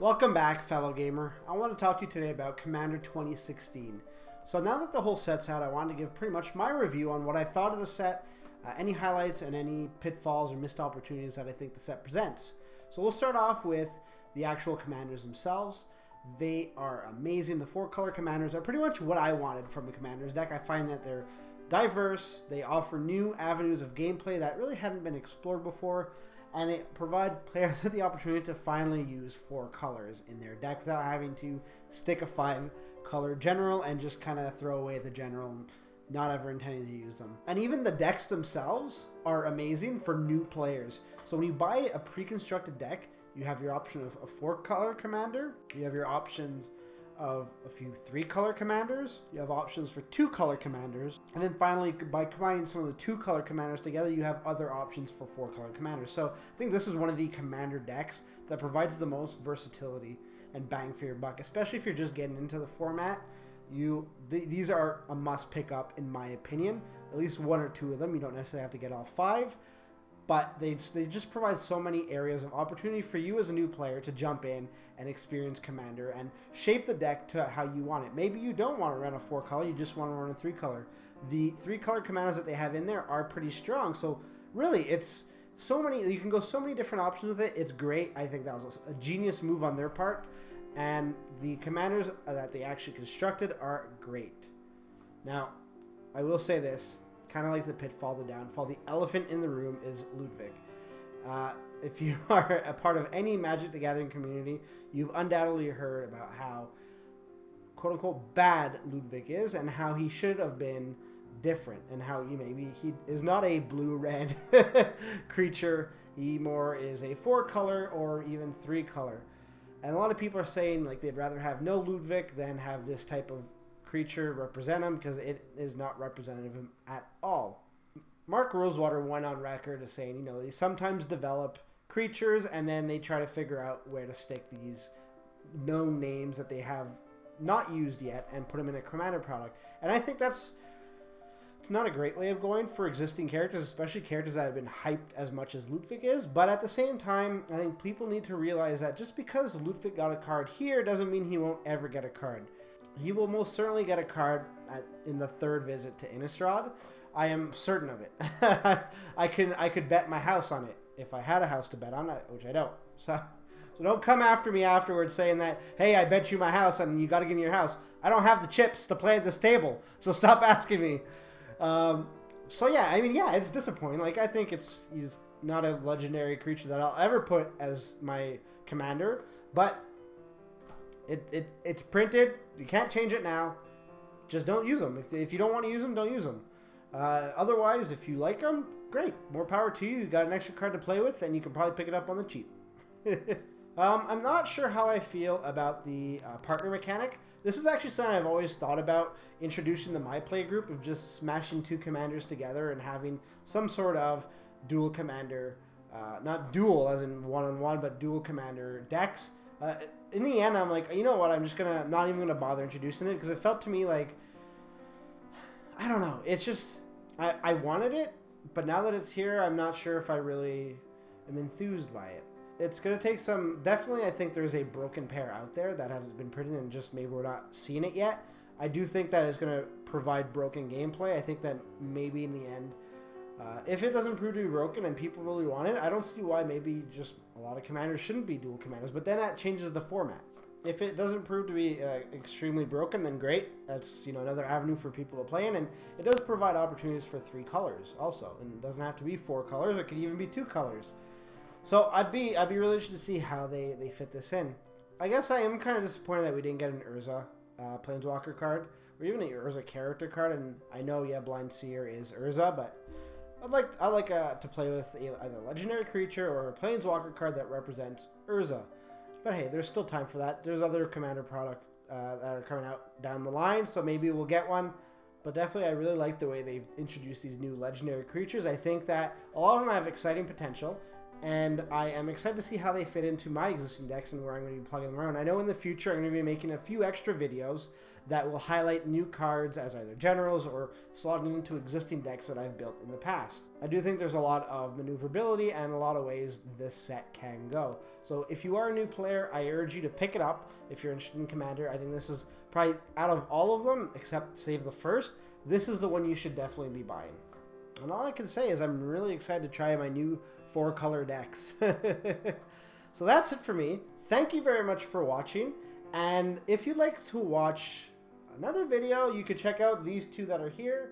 Welcome back, fellow gamer. I want to talk to you today about Commander 2016. So now that the whole set's out, I wanted to give pretty much my review on what I thought of the set, any highlights and any pitfalls or missed opportunities that I think the set presents. So we'll start off with the actual commanders themselves. They are amazing. The 4-color commanders are pretty much what I wanted from a commander's deck. I find that they're diverse, they offer new avenues of gameplay that really hadn't been explored before, and they provide players with the opportunity to finally use 4 colors in their deck without having to stick a 5-color general and just kind of throw away the general and not ever intending to use them. And even the decks themselves are amazing for new players. So when you buy a pre-constructed deck, you have your option of a 4-color commander, you have your options of a few 3-color commanders, you have options for 2-color commanders, and then finally, by combining some of the 2-color commanders together, you have other options for 4-color commanders. So I think this is one of the commander decks that provides the most versatility and bang for your buck, especially if you're just getting into the format. These are a must pick up, in my opinion. At least 1 or 2 of them. You don't necessarily have to get all 5. But they just provide so many areas of opportunity for you as a new player to jump in and experience Commander and shape the deck to how you want it. Maybe you don't want to run a 4-color, you just want to run a 3-color. The 3-color commanders that they have in there are pretty strong. So really, it's so many. You can go so many different options with it. It's great. I think that was a genius move on their part. And the commanders that they actually constructed are great. Now, I will say this. Kind of like the pitfall, the downfall. The elephant in the room is Ludwig. If you are a part of any Magic the Gathering community, you've undoubtedly heard about how quote-unquote bad Ludwig is and how he should have been different and how maybe he is not a blue-red creature. He more is a 4-color or even 3-color. And a lot of people are saying like they'd rather have no Ludwig than have this type of creature represent him because it is not representative of him at all. Mark Rosewater went on record as saying, they sometimes develop creatures and then they try to figure out where to stick these known names that they have not used yet and put them in a Commander product. And I think it's not a great way of going for existing characters, especially characters that have been hyped as much as Ludwig is. But at the same time, I think people need to realize that just because Ludwig got a card here doesn't mean he won't ever get a card. He will most certainly get a card in the 3rd visit to Innistrad. I am certain of it. I could bet my house on it if I had a house to bet on, which I don't. So don't come after me afterwards saying that, hey, I bet you my house and you got to give me your house. I don't have the chips to play at this table, so stop asking me. So yeah, it's disappointing. Like I think he's not a legendary creature that I'll ever put as my commander, but it's printed. You can't change it now. Just don't use them. If you don't want to use them, don't use them. Otherwise, if you like them, great. More power to you. You got an extra card to play with, and you can probably pick it up on the cheap. I'm not sure how I feel about the partner mechanic. This is actually something I've always thought about introducing to my play group of just smashing 2 commanders together and having some sort of dual commander, not dual as in one-on-one, but dual commander decks. In the end, I'm like, you know what? I'm just not even gonna bother introducing it because it felt to me like, I don't know. It's just I wanted it, but now that it's here, I'm not sure if I really am enthused by it. It's gonna take some. Definitely, I think there's a broken pair out there that has been printed and just maybe we're not seeing it yet. I do think that it's gonna provide broken gameplay. I think that maybe in the end, if it doesn't prove to be broken and people really want it, I don't see why maybe just a lot of commanders shouldn't be dual commanders, but then that changes the format. If it doesn't prove to be extremely broken, then great. That's another avenue for people to play in, and it does provide opportunities for 3 colors also, and it doesn't have to be 4 colors. It could even be 2 colors. So I'd be really interested to see how they fit this in. I guess I am kind of disappointed that we didn't get an Urza Planeswalker card, or even an Urza character card. And I know, Blind Seer is Urza, but I'd like to play with either a legendary creature or a Planeswalker card that represents Urza. But hey, there's still time for that. There's other Commander product that are coming out down the line, so maybe we'll get one. But definitely, I really like the way they've introduced these new legendary creatures. I think that a lot of them have exciting potential. and I am excited to see how they fit into my existing decks and where I'm going to be plugging them around. I know in the future I'm going to be making a few extra videos that will highlight new cards as either generals or slotting into existing decks that I've built in the past. I do think there's a lot of maneuverability and a lot of ways this set can go. So if you are a new player, I urge you to pick it up if you're interested in Commander. I think this is probably, out of all of them, except save the first, this is the one you should definitely be buying. And all I can say is I'm really excited to try my new 4-color decks. So that's it for me. Thank you very much for watching. And if you'd like to watch another video, you could check out these two that are here.